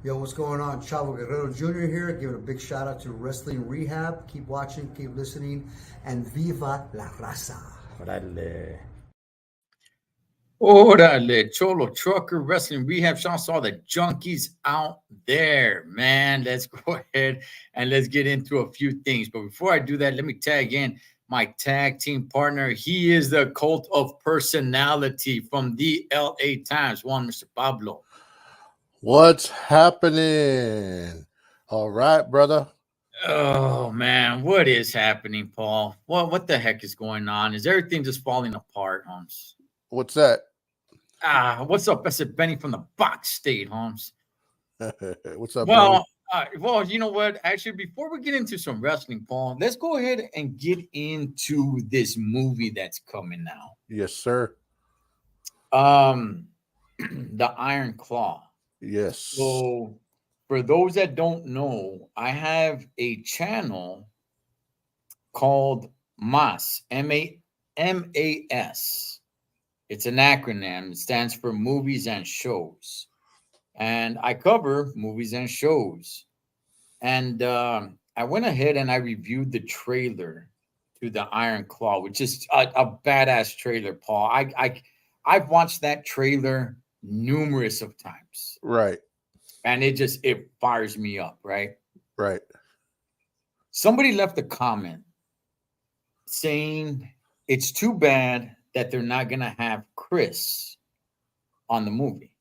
Yo, what's going on? Chavo Guerrero Jr. here, giving a big shout out to Wrestling Rehab. Keep watching, keep listening, and viva la raza. Órale. Órale, Cholo Trucker Wrestling Rehab. Shouts to all the junkies out there, man. Let's go ahead and let's get into a few things. But before I do that, let me tag in my tag team partner. He is the cult of personality from the LA Times, one Mr. Pablo. What's happening? All right, brother. Oh man, what is happening, Paul? What the heck is going on? Is everything just falling apart, Holmes? What's that? What's up? That's it, Benny from the Box State, Holmes. What's up, Well, you know what? Actually, before we get into some wrestling, Paul, let's go ahead and get into this movie that's coming now. Yes, sir. The Iron Claw. Yes. So, for those that don't know, I have a channel called MAS, MAS. It's an acronym. It stands for Movies and Shows. And I cover movies and shows. And I went ahead and I reviewed the trailer to the Iron Claw, which is a badass trailer, Paul. I've watched that trailer numerous of times. Right. And it fires me up, right? Right. Somebody left a comment saying it's too bad that they're not going to have Chris on the movie.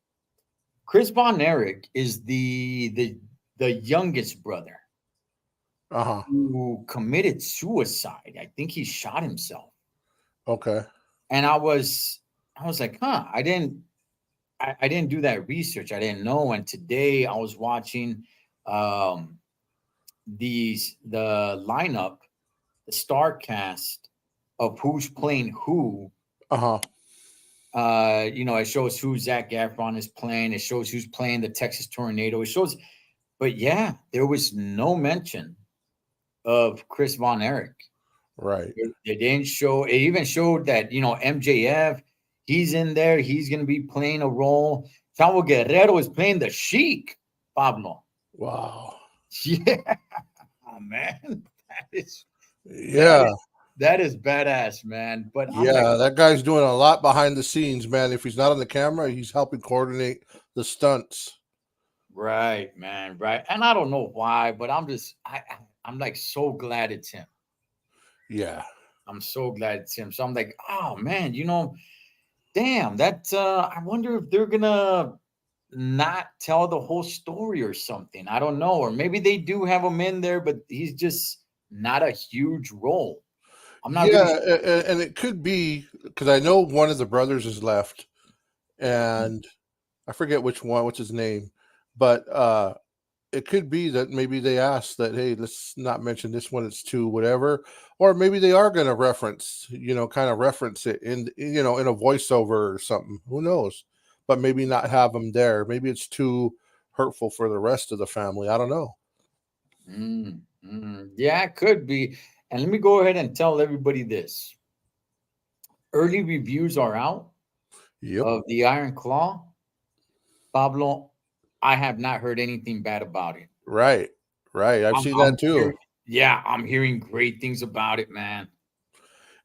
Chris Von Erich is the youngest brother who committed suicide. I think he shot himself. Okay. And I was like, I didn't do that research. I didn't know. And today I was watching the lineup, the star cast of who's playing who. It shows who Zac Efron is playing. It shows who's playing the Texas Tornado. It shows, but yeah, there was no mention of Chris Von Erich. Right. They didn't show. It even showed that MJF, he's in there. He's going to be playing a role. Chavo Guerrero is playing the Sheik. Pablo. Wow. Yeah, man, that is. Yeah. That is badass, man. But that guy's doing a lot behind the scenes, man. If he's not on the camera, he's helping coordinate the stunts. Right, man. Right. And I don't know why, but I'm like so glad it's him. Yeah. I'm so glad it's him. So I'm like, oh man, damn, that I wonder if they're gonna not tell the whole story or something. I don't know. Or maybe they do have him in there, but he's just not a huge role. I'm not really... and it could be because I know one of the brothers is left, and I forget which one, what's his name, but it could be that maybe they asked that, hey, let's not mention this one, it's too whatever, or maybe they are going to reference, kind of reference it in in a voiceover or something. Who knows? But maybe not have them there. Maybe it's too hurtful for the rest of the family. I don't know. Yeah, it could be. And let me go ahead and tell everybody this. Early reviews are out of the Iron Claw. Pablo, I have not heard anything bad about it. Right. right. I've I'm, seen I'm that too. hearing, yeah, I'm hearing great things about it, man.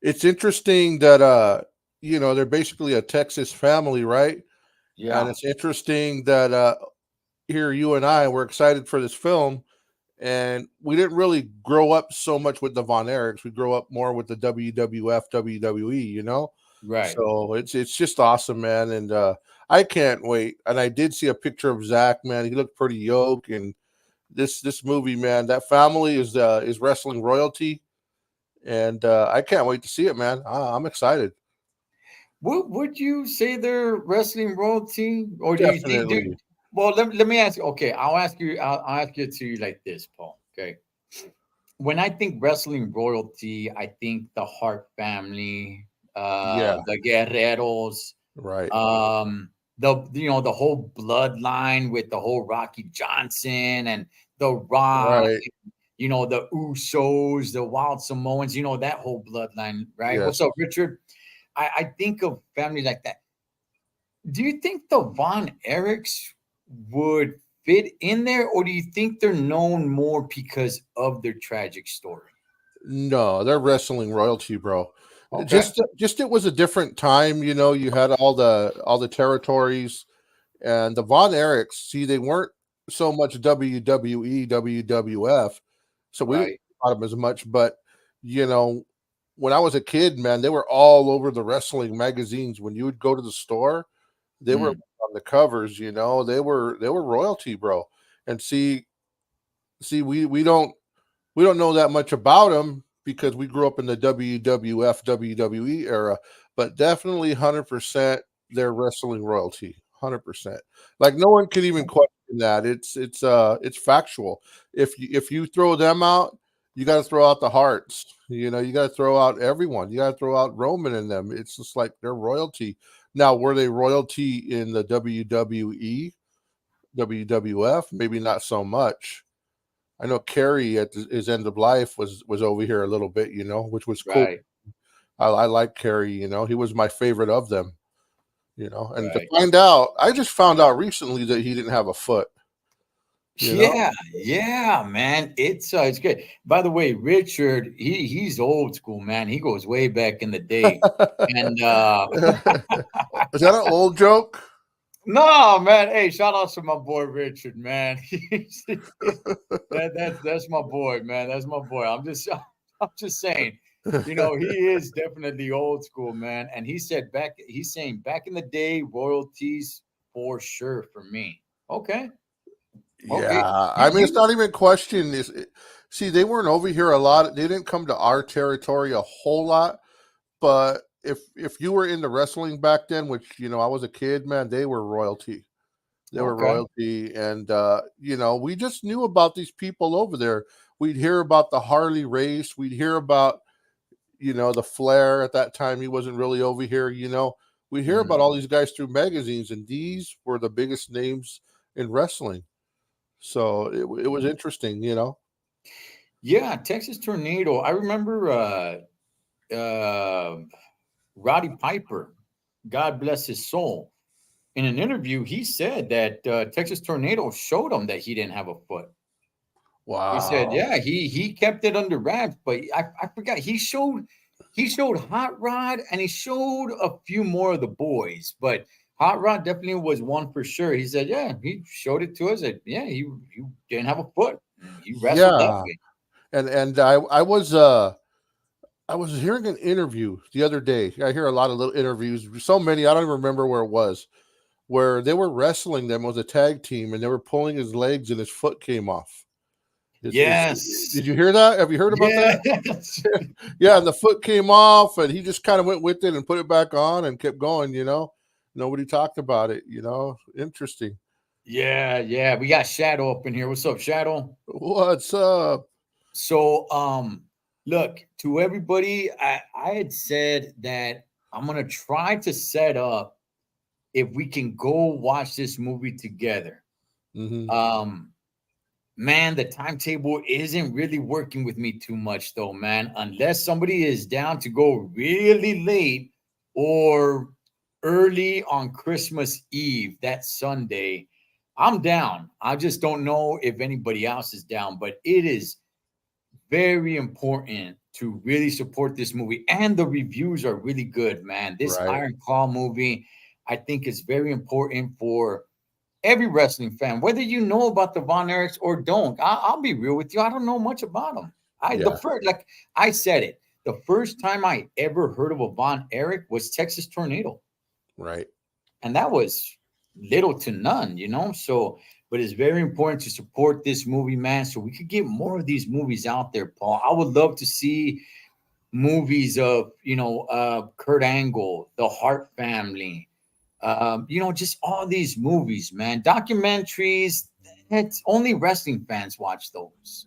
It's interesting that they're basically a Texas family, right? And Yeah, it's interesting that here you and I were excited for this film, and we didn't really grow up so much with the Von Erichs. We grew up more with the WWF, WWE, right. So it's just awesome, man. And I can't wait. And I did see a picture of Zach, man. He looked pretty yoked. And this movie, man, that family is wrestling royalty, and I can't wait to see it, man. I'm excited. Would you say they're wrestling royalty, or do you think, dude? Definitely. Well, let me ask you. Okay, I'll ask it to you like this, Paul. Okay, when I think wrestling royalty, I think the Hart family, Yeah. the Guerreros, Right. the whole bloodline with the whole Rocky Johnson and the Rock, Right. the Usos, the Wild Samoans, that whole bloodline, right? Yes. What's up, Richard? I think of family like that. Do you think the Von Erichs would fit in there, or do you think they're known more because of their tragic story? No, they're wrestling royalty, bro. Okay. Just it was a different time, you had all the territories, and the Von Erichs, see, they weren't so much WWE, WWF, so we didn't Right. talk about them as much, but you know, when I was a kid, man, they were all over the wrestling magazines. When you would go to the store, they were Mm, on the covers, they were royalty, bro. And see, we don't know that much about them because we grew up in the WWF WWE era, but definitely 100% they're wrestling royalty. 100%. Like no one could even question that. It's factual. If you throw them out, you got to throw out the Hearts. You got to throw out everyone. You got to throw out Roman in them. It's just like they're royalty. Now, were they royalty in the WWE, WWF? Maybe not so much. I know Kerry at his end of life was over here a little bit, which was cool. right. I like Kerry, he was my favorite of them, and to Right. find out, I just found out recently that he didn't have a foot, you know. Yeah, yeah, man. It's good. By the way, Richard, he's old school, man. He goes way back in the day. And Is that an old joke? no, man. Hey, shout out to my boy Richard, man. That's my boy, man. That's my boy. I'm just saying, he is definitely old school, man. And he's saying back in the day, royalties for sure for me. Okay. Okay. Yeah, You I mean, it's you not even question. See, they weren't over here a lot. They didn't come to our territory a whole lot. But if you were into wrestling back then, which I was a kid, man, they were royalty. They were okay. royalty, and we just knew about these people over there. We'd hear about the Harley race. We'd hear about the Flair at that time. He wasn't really over here. We'd hear about Mhm. all these guys through magazines, and these were the biggest names in wrestling. So it was interesting. Yeah, Texas Tornado. I remember uh, Roddy Piper, God bless his soul. In an interview, he said that Texas Tornado showed him that he didn't have a foot. He said, Wow. yeah, he kept it under wraps, but I forgot he showed Hot Rod and he showed a few more of the boys, but Hot Rod definitely was one for sure. He said, yeah, he showed it to us that yeah, he didn't have a foot. He wrestled that Yeah, way. and I was hearing an interview the other day. I hear a lot of little interviews, so many I don't even remember where it was, where they were wrestling them. It was a tag team, and they were pulling his legs, and his foot came off. Yes. Did you hear that? Have you heard about that? Yes. Yeah, and the foot came off, and he just kind of went with it and put it back on and kept going. Nobody talked about it. Interesting. Yeah, yeah. We got Shadow up in here. What's up, Shadow? What's up? So, look, to everybody, I had said that I'm gonna try to set up if we can go watch this movie together. Hmm. Um, man, the timetable isn't really working with me too much, though, man. Unless somebody is down to go really late or early on Christmas Eve, that Sunday. I'm down. I just don't know if anybody else is down, but it is very important to really support this movie. And the reviews are really good, man. This Right. Iron Claw movie, I think, is very important for every wrestling fan, whether you know about the Von Erichs or don't. I'll be real with you. I don't know much about them. The Yeah. first, like I said it, the first time I ever heard of a Von Erich was Texas Tornado, Right. and that was little to none, you know. So, but it's very important to support this movie, man, so we could get more of these movies out there, Paul. I would love to see movies of, Kurt Angle, the Hart family, just all these movies, man. Documentaries. It's only wrestling fans watch those.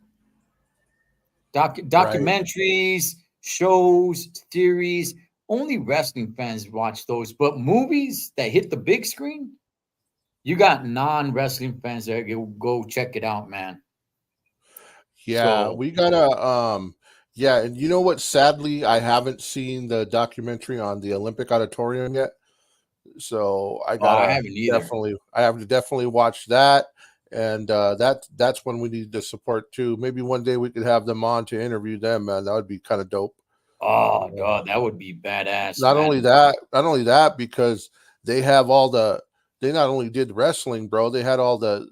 Right. Documentaries, shows, series. Only wrestling fans watch those. But movies that hit the big screen, you got non-wrestling fans that go check it out, man. Yeah, So we gotta yeah, and you know what? Sadly, I haven't seen the documentary on the Olympic Auditorium yet. So I haven't either. I have to definitely watch that. And that's when we need to support too. Maybe one day we could have them on to interview them, man. That would be kind of dope. Oh, God, that would be badass, Not only that, because they have all the they not only did wrestling, bro, they had all the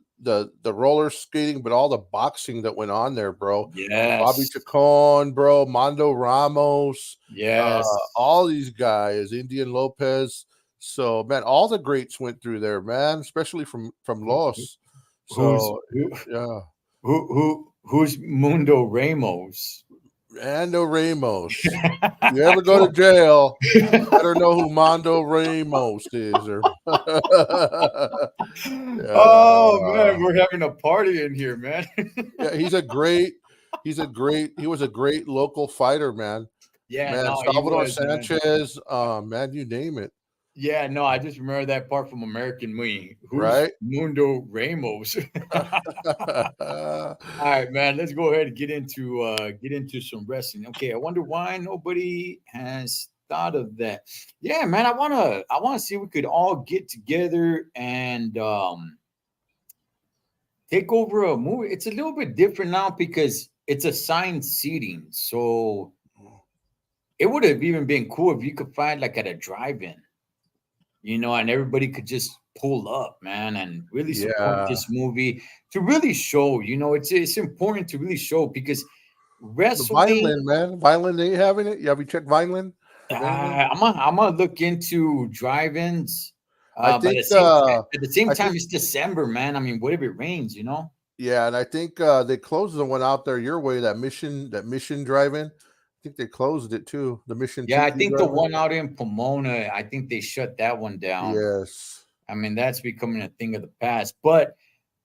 roller skating, but all the boxing that went on there, bro. Bobby Yes. Chacon, bro, Mondo Ramos, Yes. all these guys, Indian Lopez. So man, all the greats went through there, man, especially from Los. Who's So yeah. who's Mundo Ramos? Mando Ramos. You ever go to jail, you better know who Mondo Ramos is. Or Oh man, yeah, we're having a party in here, man. yeah, he was a great local fighter, man. Yeah, Man, no, he Salvador was, man. Sanchez, man, you name it, Yeah, no, I just remember that part from American Me. Who's right? Mundo Ramos? All right, man. Let's go ahead and get into some wrestling. Okay, I wonder why nobody has thought of that. Yeah, man. I wanna see if we could all get together and take over a movie. It's a little bit different now because it's assigned seating. So it would have even been cool if you could find like at a drive-in, and everybody could just pull up, man, and really support Yeah, this movie to really show, it's important to really show because the wrestling. Vineland, man, Vineland, they having it. You have you checked Vineland? Vineland? I'm gonna look into drive-ins, I but think at the same I time, think it's December, man. I mean, what if it rains? yeah, and I think they closed the one out there your way, that mission drive-in. I think they closed it too. The Mission Yeah, I TV think the drive-in. one out in Pomona, I think they shut that one down. Yes. I mean, that's becoming a thing of the past. But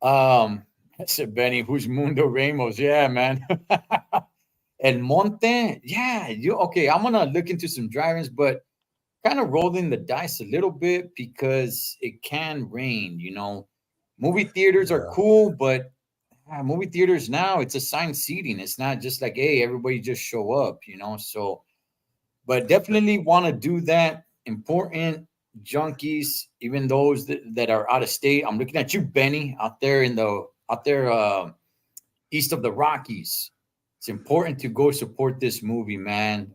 I said, Benny, who's Mundo Ramos? Yeah, man. El Monte, yeah, you okay? I'm gonna look into some drive-ins, but kind of rolling the dice a little bit because it can rain. Movie theaters are Yeah. cool, but movie theaters now it's assigned seating. It's not just like, hey, everybody just show up. So, but definitely want to do that. Important junkies, even those that are out of state. I'm looking at you, Benny, out there east of the Rockies. It's important to go support this movie, man.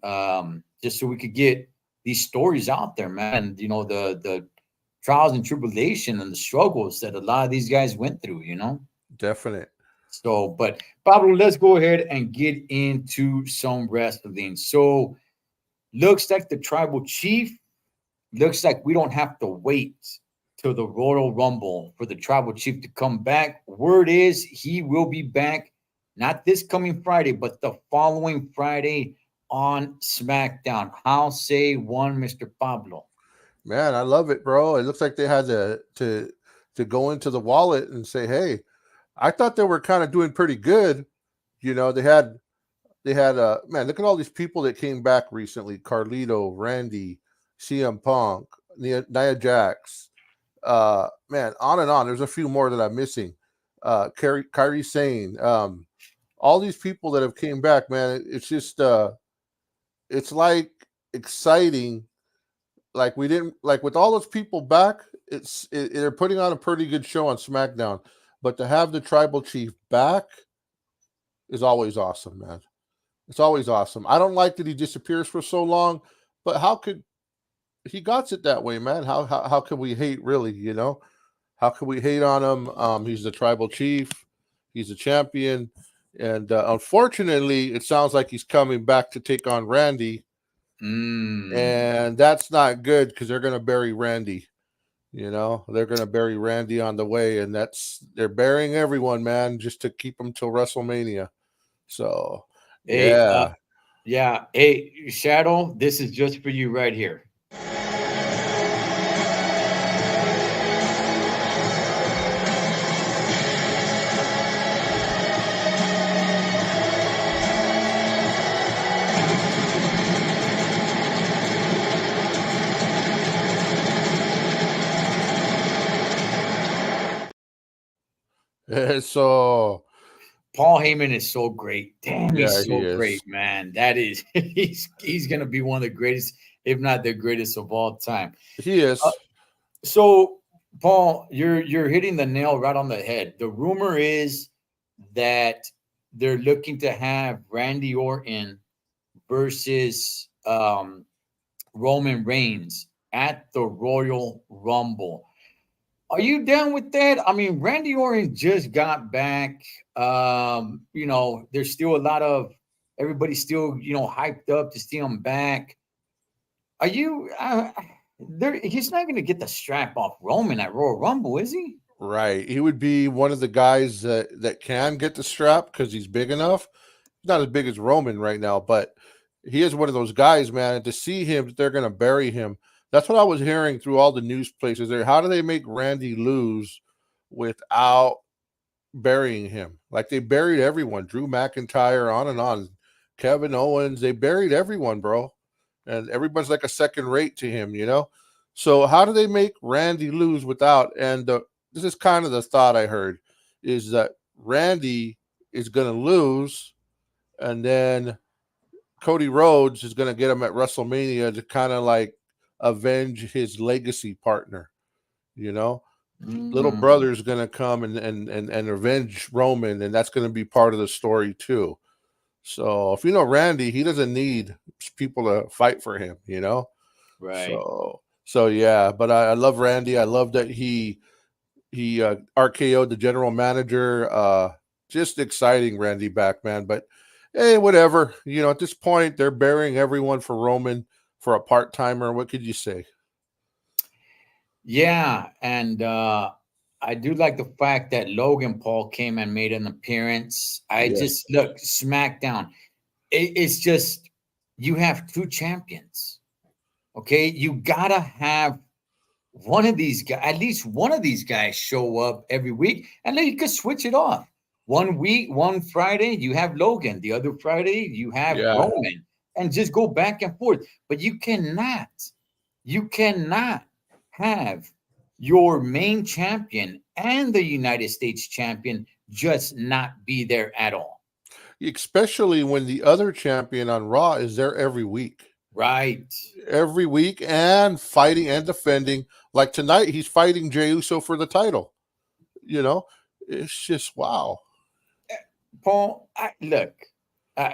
Just so we could get these stories out there, man. The trials and tribulation and the struggles that a lot of these guys went through. Definite. So, but Pablo, let's go ahead and get into some wrestling. So, looks like the tribal chief. Looks like we don't have to wait till the Royal Rumble for the tribal chief to come back. Word is he will be back, not this coming Friday, but the following Friday on SmackDown. How say one, Mr. Pablo? Man, I love it, bro. It looks like they had to go into the wallet and say, "Hey, I thought they were kind of doing pretty good." They had man, look at all these people that came back recently: Carlito, Randy, CM Punk, Nia Jax. Man, on and on. There's a few more that I'm missing. Kyrie Sane. All these people that have came back, man. It's just it's like exciting. Like we didn't like with all those people back. they're putting on a pretty good show on SmackDown, but to have the Tribal Chief back is always awesome, man. It's always awesome. I don't like that he disappears for so long, but how could he got it that way, man? How can we hate, really? You know, how can we hate on him? He's the Tribal Chief. He's a champion, and unfortunately, it sounds like he's coming back to take on Randy, and that's not good because they're going to bury Randy. You know, they're going to bury Randy on the way, and they're burying everyone, man, just to keep him till WrestleMania. So, Hey, yeah. yeah. Hey, Shadow, this is just for you right here. So Paul Heyman is so great. Damn, yeah, he's he so is. great, man. That is, he's gonna be one of the greatest, if not the greatest of all time. He is. So, Paul, you're hitting the nail right on the head. The rumor is that they're looking to have Randy Orton versus Roman Reigns at the Royal Rumble. Are you down with that? I mean, Randy Orton just got back. You know, there's still a lot of everybody's still, you know, hyped up to see him back. Are you there? He's not going to get the strap off Roman at Royal Rumble, is he? Right. He would be one of the guys that can get the strap because he's big enough. He's not as big as Roman right now, but he is one of those guys, man. And to see him, they're going to bury him. That's what I was hearing through all the news places there. How do they make Randy lose without burying him? Like they buried everyone, Drew McIntyre, on and on, Kevin Owens. They buried everyone, bro. And everyone's like a second rate to him, you know? So how do they make Randy lose without? And this is kind of the thought I heard is that Randy is going to lose and then Cody Rhodes is going to get him at WrestleMania to kind of like avenge his legacy partner, you know? Little brother's going to come and avenge Roman, and that's going to be part of the story too. So if you know Randy, he doesn't need people to fight for him, you know? Right. So yeah, but I love Randy. I love that he RKO'd the general manager. Just exciting Randy back, man. But hey, whatever. You know, at this point, they're burying everyone for Roman for a part-timer. What could you say? Yeah, and I do like the fact that Logan Paul came and made an appearance. I just look SmackDown. It's just you have two champions. Okay, you gotta have one of these guys, at least one of these guys, show up every week, and then you could switch it off. One week, one Friday, you have Logan. The other Friday, you have Roman, and just go back and forth. But you cannot have your main champion and the United States champion just not be there at all. Especially when the other champion on Raw is there every week. Right. Every week and fighting and defending. Like tonight, he's fighting Jey Uso for the title. You know, it's just wow. Paul, look,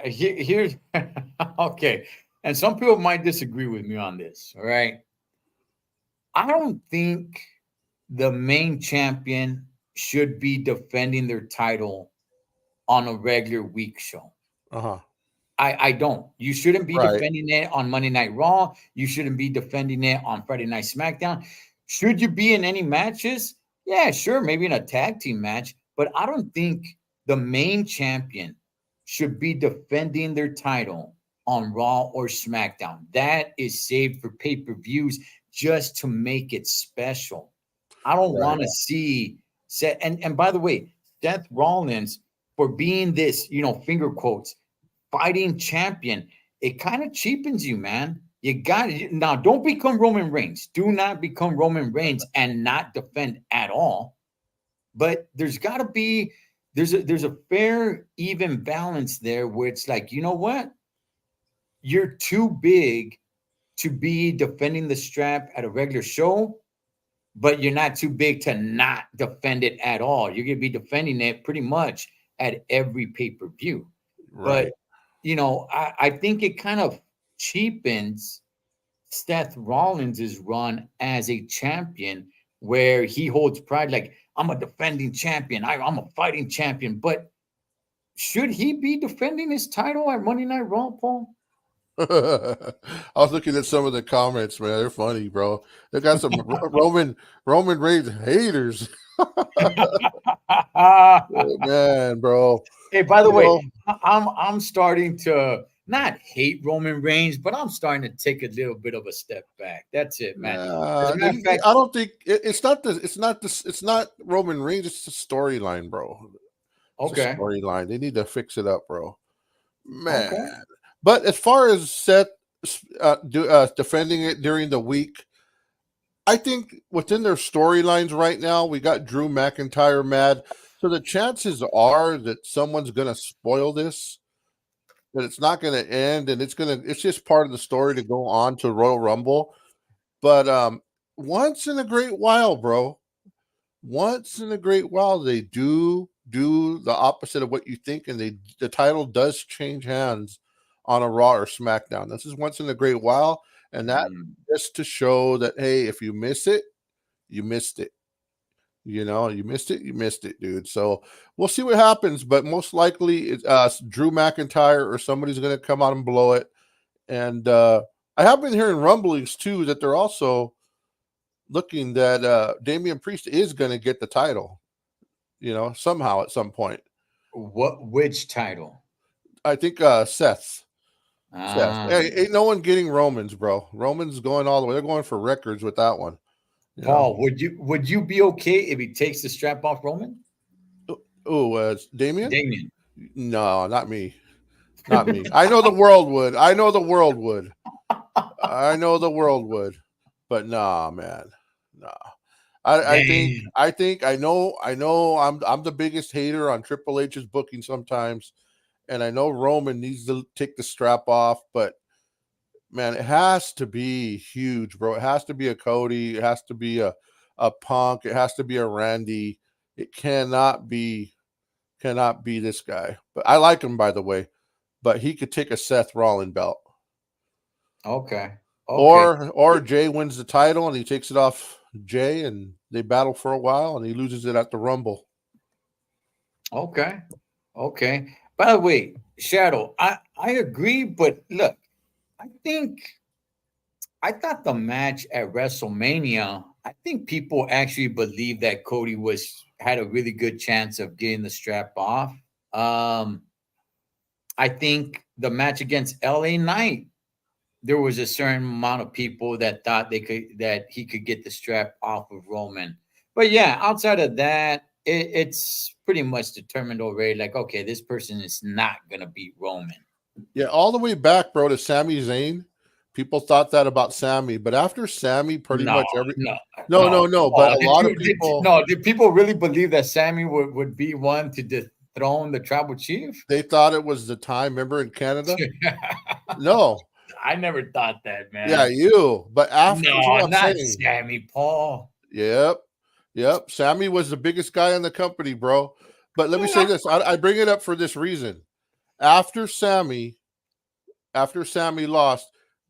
here's okay. And some people might disagree with me on this. All right. I don't think the main champion should be defending their title on a regular week show. I don't. You shouldn't be defending it on Monday Night Raw. You shouldn't be defending it on Friday Night SmackDown. Should you be in any matches? Yeah, sure, maybe in a tag team match. But I don't think the main champion should be defending their title on Raw or SmackDown. That is saved for pay-per-views just to make it special. I don't want to see Seth. And by the way, Seth Rollins, for being this, you know, finger quotes, fighting champion, it kind of cheapens you, man. You got it. Now, don't become Roman Reigns. Do not become Roman Reigns and not defend at all. But there's got to be, there's a fair, even balance there where it's like, you know what? You're too big to be defending the strap at a regular show, but you're not too big to not defend it at all. You're gonna be defending it pretty much at every pay-per-view. Right. But I think it kind of cheapens Seth Rollins' run as a champion, where he holds pride, like I'm a defending champion, I'm a fighting champion. But should he be defending his title at Monday Night Raw, Paul? I was looking at some of the comments, man. They're funny, bro. They got some Roman Reigns haters. Man, bro. Hey, by the You way, know, I'm starting to not hate Roman Reigns, but I'm starting to take a little bit of a step back. That's it, man. As a matter of fact, I don't think it's not Roman Reigns. It's the storyline, bro. It's a okay, storyline. They need to fix it up, bro. Man. okay. But as far as Seth defending it during the week, I think within their storylines right now, we got Drew McIntyre mad. So the chances are that someone's going to spoil this, that it's not going to end, and it's just part of the story to go on to Royal Rumble. But once in a great while, bro, once in a great while, they do the opposite of what you think, and the title does change hands on a Raw or SmackDown. This is once in a great while, and that just to show that, hey, if you miss it, you missed it. You missed it, you missed it, dude. So we'll see what happens, but most likely it's Drew McIntyre or somebody's going to come out and blow it. And I have been hearing rumblings too that they're also looking that Damian Priest is going to get the title, somehow at some point. Which title? I think Seth. Hey, ain't no one getting Romans, bro. Romans going all the way. They're going for records with that one. Paul, would you be okay if he takes the strap off Roman? Oh, Damian? Damian. No, not me. Not me. I know the world would. I know the world would. But nah, man. Nah. I know I'm the biggest hater on Triple H's booking sometimes. And I know Roman needs to take the strap off, but man, it has to be huge, bro. It has to be a Cody. It has to be a Punk. It has to be a Randy. It cannot be this guy. But I like him, by the way. But he could take a Seth Rollins belt. Okay. Or Jay wins the title and he takes it off Jay and they battle for a while and he loses it at the Rumble. Okay. By the way, Shadow, I agree, but look, I thought the match at WrestleMania, I think people actually believe that Cody had a really good chance of getting the strap off. I think the match against LA Knight, there was a certain amount of people that thought that he could get the strap off of Roman. But yeah, outside of that, it's pretty much determined already. Like, okay, this person is not gonna beat Roman. Yeah, all the way back, bro, to Sami Zayn. People thought that about Sami, but after Sami, but a lot of people. Did people really believe that Sami would be one to dethrone the tribal chief? They thought it was the time. Remember in Canada? No. I never thought that, man. Yeah, you. But after not Sami, Paul. Yep. Sami was the biggest guy in the company, bro. But let me say this. I bring it up for this reason. After Sami lost,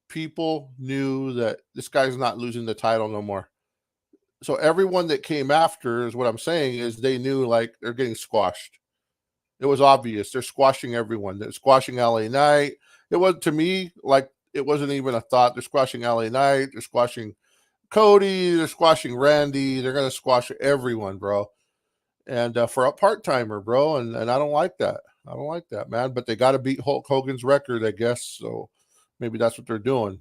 people knew that this guy's not losing the title no more. So everyone that came after is what I'm saying is they knew like they're getting squashed. It was obvious. They're squashing everyone. They're squashing LA Knight. It was, to me, like it wasn't even a thought. They're squashing LA Knight. They're squashing Cody. They're squashing Randy. They're going to squash everyone, bro. And for a part-timer, bro. And I don't like that. I don't like that, man. But they got to beat Hulk Hogan's record, I guess. So maybe that's what they're doing.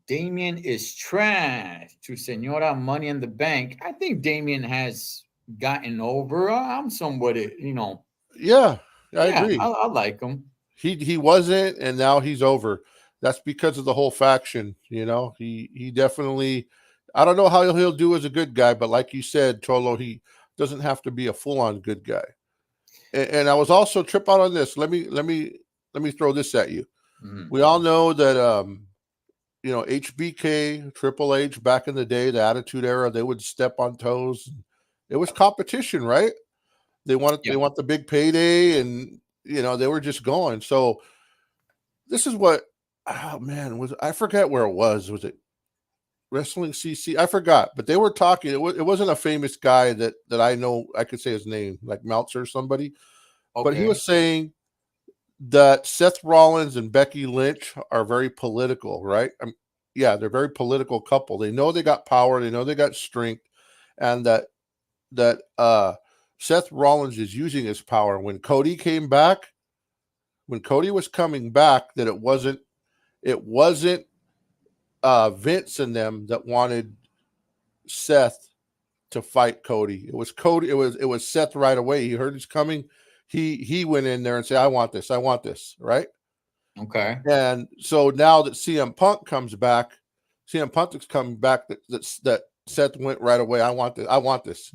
Damian is trash to Senora Money in the Bank. I think Damian has gotten over. I'm somewhat, Yeah, I agree. I like him. He wasn't, and now he's over. That's because of the whole faction. He definitely. I don't know how he'll do as a good guy, but like you said, Cholo, he doesn't have to be a full-on good guy. And I was also trip out on this. Let me throw this at you. Mm-hmm. We all know that HBK, Triple H back in the day, the Attitude Era, they would step on toes. It was competition, right? They Yeah. want the big payday, and they were just going. So this is what, oh man, I forget where it was. Was it Wrestling CC? I forgot, but they were talking. It wasn't a famous guy that I know. I could say his name, like Meltzer or somebody, but he Okay. was saying that Seth Rollins and Becky Lynch are very political, right? Yeah, they're a very political couple. They know they got power, they know they got strength, and that Seth Rollins is using his power. When Cody was coming back, that it wasn't Vince and them that wanted Seth to fight Cody. It was Cody. It was Seth right away. He heard he's coming. He went in there and said, I want this, right? Okay. And so now that CM Punk comes back, CM Punk is coming back. That Seth went right away. I want this.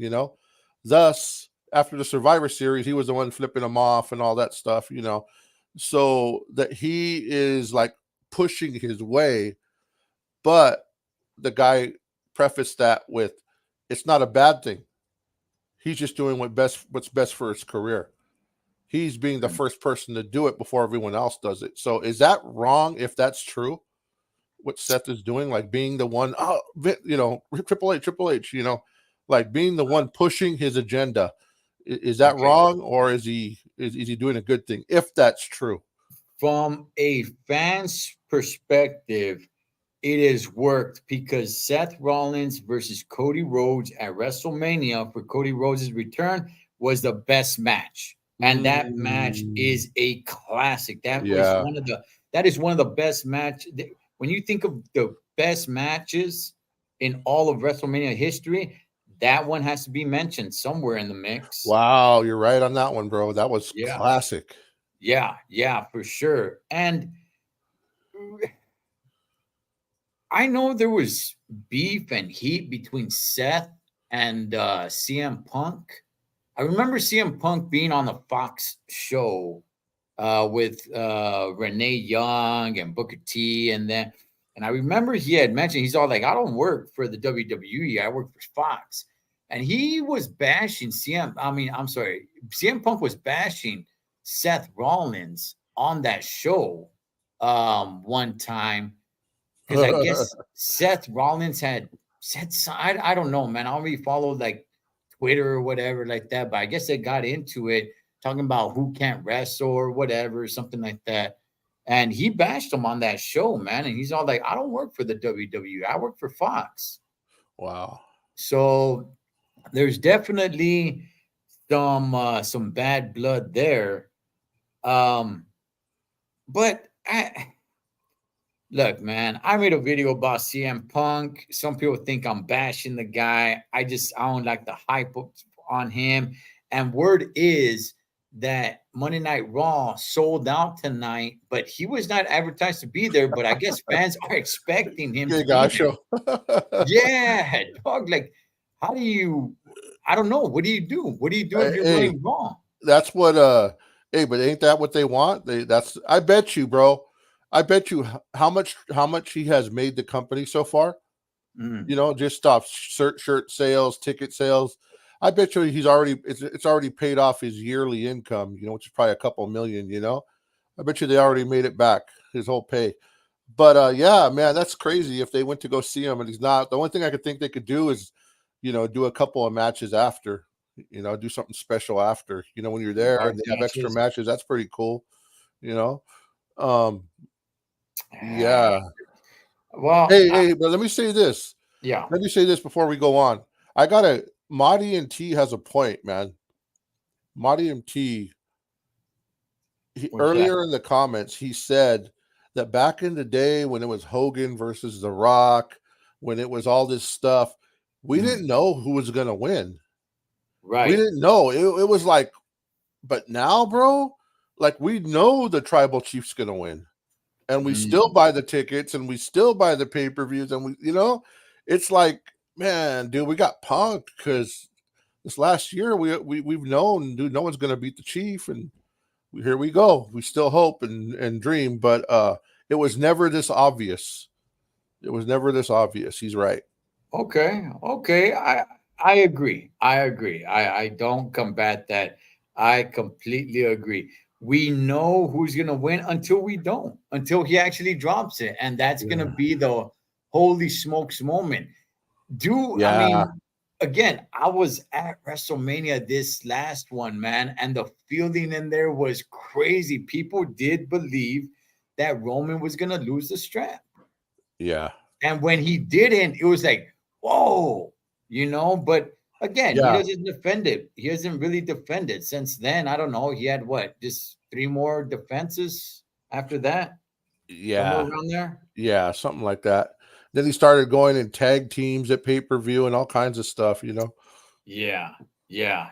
Thus, after the Survivor Series, he was the one flipping him off and all that stuff. So that he is like pushing his way, but the guy prefaced that with, "It's not a bad thing. He's just doing what's best for his career. He's being the first person to do it before everyone else does it." So is that wrong if that's true? What Seth is doing, like being the one, Triple H, like being the one pushing his agenda. Is that Okay. wrong, or is he doing a good thing if that's true? From a fan's perspective, it has worked because Seth Rollins versus Cody Rhodes at WrestleMania for Cody Rhodes' return was the best match. And that match is a classic. Yeah. That is one of the best match. When you think of the best matches in all of WrestleMania history, that one has to be mentioned somewhere in the mix. Wow, you're right on that one, bro. That was Yeah. classic. Yeah, for sure. And I know there was beef and heat between Seth and CM Punk. I remember CM Punk being on the Fox show with Renee Young and Booker T, and I remember he had mentioned, he's all like, "I don't work for the WWE, I work for Fox," and he was bashing CM Punk was bashing Seth Rollins on that show one time, because I guess Seth Rollins had said, I don't know, man. I don't really follow like Twitter or whatever like that, but I guess they got into it talking about who can't wrestle or whatever, something like that. And he bashed him on that show, man. And he's all like, "I don't work for the WWE, I work for Fox." Wow. So there's definitely some bad blood there. But look, man, I made a video about CM Punk. Some people think I'm bashing the guy. I don't like the hype on him. And word is that Monday Night Raw sold out tonight, but he was not advertised to be there. But I guess fans are expecting him to be there. Yeah, dog. Like, how do you? I don't know. What do you do? What do you do if you're running Raw? That's what. Hey, but ain't that what they want? I bet you, bro. I bet you how much he has made the company so far. Just off shirt sales, ticket sales. I bet you it's already paid off his yearly income, which is probably a couple million, I bet you they already made it back, his whole pay. But yeah, man, that's crazy if they went to go see him and he's not. The only thing I could think they could do is, do a couple of matches after, do something special after, when you're there and they have extra matches. That's pretty cool, yeah. Well, hey, but let me say this. Yeah. Let me say this before we go on. Marty and T has a point, man. Marty and T, earlier in the comments, he said that back in the day when it was Hogan versus The Rock, when it was all this stuff, we didn't know who was going to win. Right. We didn't know. It was like, but now, bro, like we know the Tribal Chief's going to win. And we still buy the tickets and we still buy the pay-per-views. And it's like, man, dude, we got punked because this last year we've known, dude, no one's going to beat the Chief. And here we go. We still hope and dream, but it was never this obvious. It was never this obvious. He's right. Okay, okay. I agree. I agree. I don't combat that. I completely agree. We know who's gonna win until we don't, until he actually drops it. And that's gonna Yeah. be the holy smokes moment. I Yeah. mean, again, I was at WrestleMania this last one, man, and the feeling in there was crazy. People did believe that Roman was gonna lose the strap. Yeah. And when he didn't, it was like, whoa, But again, he Yeah. doesn't defend it. He hasn't really defended since then. I don't know. He had what, just three more defenses after that, somewhere Yeah. around there. Yeah. Something like that. Then he started going in tag teams at pay-per-view and all kinds of stuff, you know. Yeah, yeah.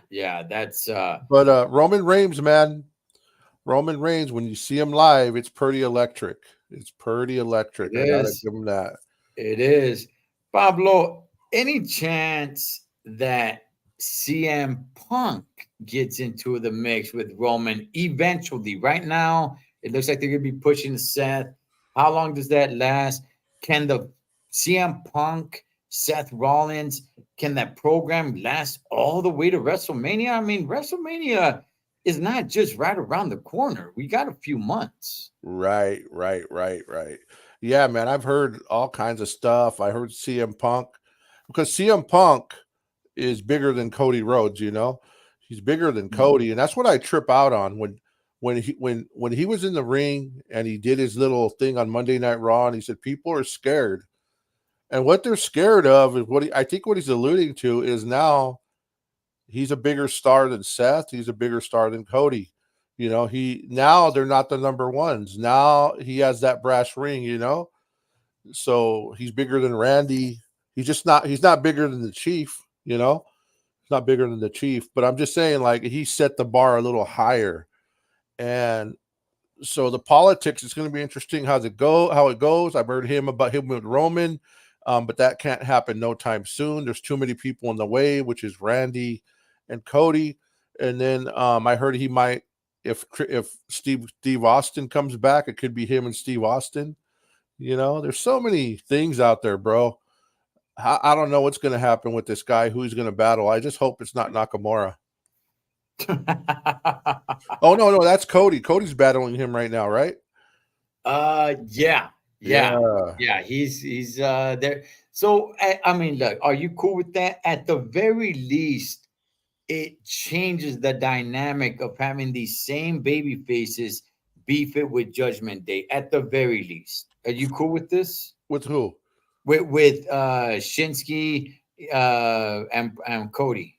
That's But Roman Reigns, man, Roman Reigns, when you see him live, it's pretty electric. It's pretty it electric. I gotta is. give him that. It is. Pablo, any chance that CM Punk gets into the mix with Roman eventually? Right now, it looks like they're going to be pushing Seth. How long does that last? Can the CM Punk, Seth Rollins, can that program last all the way to WrestleMania? I mean, WrestleMania is not just right around the corner. We got a few months. Right. Yeah, man, I've heard all kinds of stuff. I heard CM Punk because CM Punk is bigger than Cody Rhodes, you know. He's bigger than Cody, and that's what I trip out on when he was in the ring and he did his little thing on Monday Night Raw and he said people are scared. And what they're scared of is I think what he's alluding to is now he's a bigger star than Seth, he's a bigger star than Cody. You know, now they're not the number ones. Now he has that brass ring, you know. So he's bigger than Randy. He's not bigger than the Chief, you know. He's not bigger than the Chief, but I'm just saying like he set the bar a little higher. And so the politics is going to be interesting how it goes. I've heard about him with Roman, but that can't happen no time soon. There's too many people in the way, which is Randy and Cody. And then I heard he might if Steve Austin comes back, it could be him and Steve Austin. You know, there's so many things out there, bro. I don't know what's going to happen with this guy, who he's going to battle. I just hope it's not Nakamura. Oh no, that's Cody. Cody's battling him right now, right? Yeah. Yeah. He's there. So I mean, look, are you cool with that? At the very least, it changes the dynamic of having these same baby faces beef it with Judgment Day. At the very least, are you cool with this? With who? With Shinsuke and Cody.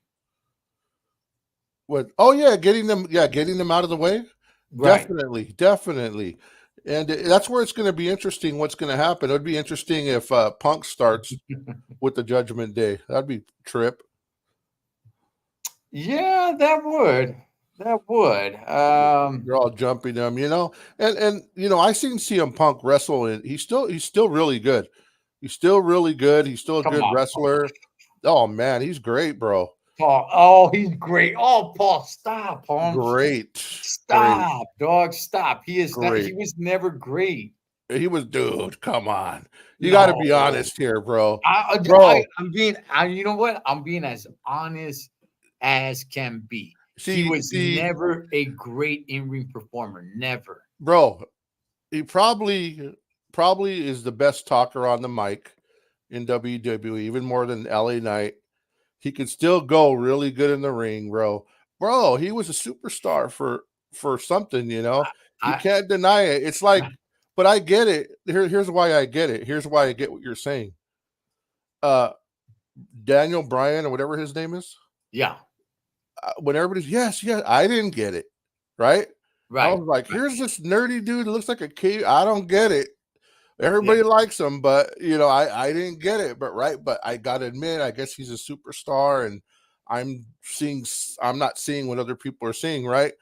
What? Oh yeah, getting them out of the way. Right. Definitely. And that's where it's going to be interesting. What's going to happen? It would be interesting if Punk starts with the Judgment Day. That'd be trip. Yeah, that would. That would. They're all jumping them, you know. And you know, I seen CM Punk wrestle, and he's still really good. He's still really good. He's still a Come good on, wrestler. Oh man, he's great, bro. Paul. Oh, he's great. Oh, Paul, stop, Holmes. Great. Stop, dog. Stop. He is not. He Great. was never great. He was, dude. Come on, you got to No, be honest here, bro. I'm being. You know what? I'm being as honest as can be. He was never a great in-ring performer. Never. Bro, he probably is the best talker on the mic in WWE, even more than LA Knight. He could still go really good in the ring, bro. Bro, he was a superstar for something, you know. You can't deny it. It's like, but I get it. Here's why I get it. Here's why I get what you're saying. Daniel Bryan or whatever his name is. Yeah. When everybody's yes, I didn't get it. Right. I was like, here's this nerdy dude that looks like a kid. I don't get it. Everybody likes him, but you know, I didn't get it. But I gotta admit, I guess he's a superstar, and I'm not seeing what other people are seeing, right?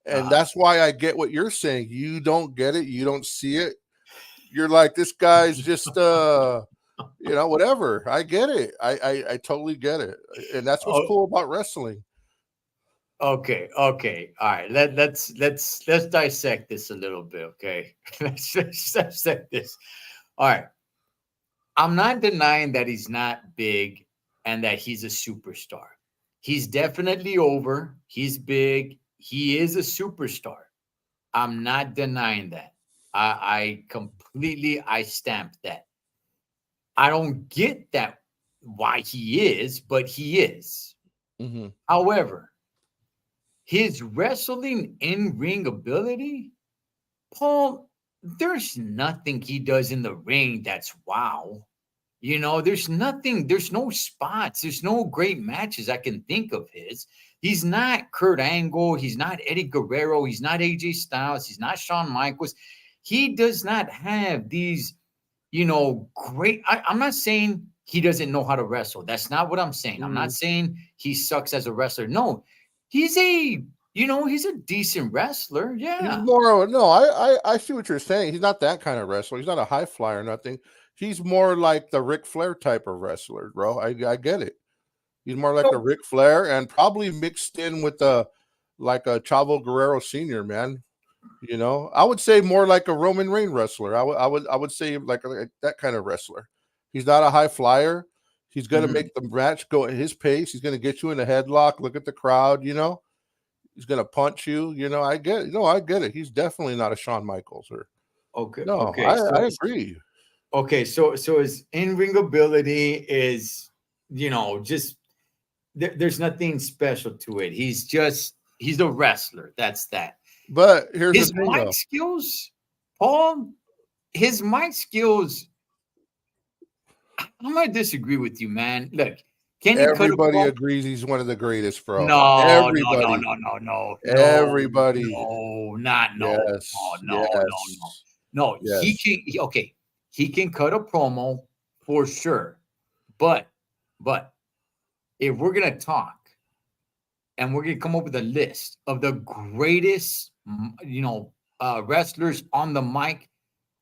And that's why I get what you're saying. You don't get it, you don't see it. You're like, this guy's just you know, whatever. I get it. I totally get it. And that's what's cool about wrestling. Okay. All right. Let's dissect this a little bit. Okay. Let's dissect this. All right. I'm not denying that he's not big and that he's a superstar. He's definitely over. He's big. He is a superstar. I'm not denying that. I completely I stamp that. I don't get that why he is, but he is. Hmm. However, his wrestling in ring ability, Paul, there's nothing he does in the ring that's wow. There's nothing, there's no spots, there's no great matches I can think of his. He's not Kurt Angle, he's not Eddie Guerrero, he's not AJ Styles, he's not Shawn Michaels. He does not have these, great. I'm not saying he doesn't know how to wrestle. That's not what I'm saying. I'm not saying he sucks as a wrestler. No, he's he's a decent wrestler. He's Yeah. more no, I see what you're saying. He's not that kind of wrestler. He's not a high flyer or nothing. He's more like the Ric Flair type of wrestler, bro. I get it. He's more like the So, Ric Flair and probably mixed in with a like a Chavo Guerrero Sr., man. I would say more like a Roman Reign wrestler. I would say like that kind of wrestler. He's not a high flyer. He's gonna mhm. make the match go at his pace. He's gonna get you in a headlock. Look at the crowd. He's gonna punch you. I get it. No, I get it. He's definitely not a Shawn Michaels or Okay. no. Okay. I agree. So his in ring ability is, just there's nothing special to it. He's a wrestler. That's that. But here's the His thing, mic though. skills, Paul. His mic skills. I'm gonna disagree with you, man. Look, can he cut a Everybody promo? agrees he's one of the greatest, bro. No, no, no, Everybody. no, no, no, no, Everybody. no, not no, no, Yes. no, no, no. Yes. No, he Yes. can. Okay, he can cut a promo for sure. But, but if we're gonna talk and we're gonna come up with a list of the greatest, wrestlers on the mic,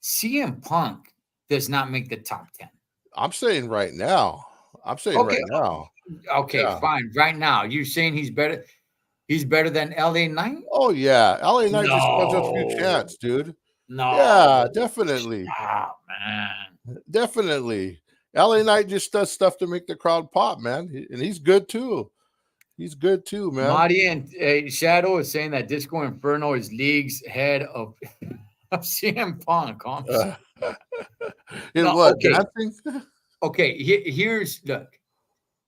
CM Punk does not make the top 10. I'm saying right now. I'm saying Okay, right now. okay, Yeah. fine. Right now, you're saying he's better. He's better than LA Knight? Oh yeah. LA Knight just wants a few No, chants, dude. no, Yeah, definitely. stop, man. Definitely. LA Knight just does stuff to make the crowd pop, man. And he's good too. He's good too, man. Marty and Shadow is saying that Disco Inferno is league's head of, of CM Punk. Huh? Uh, in No, what? okay, Dancing? okay. Here's look.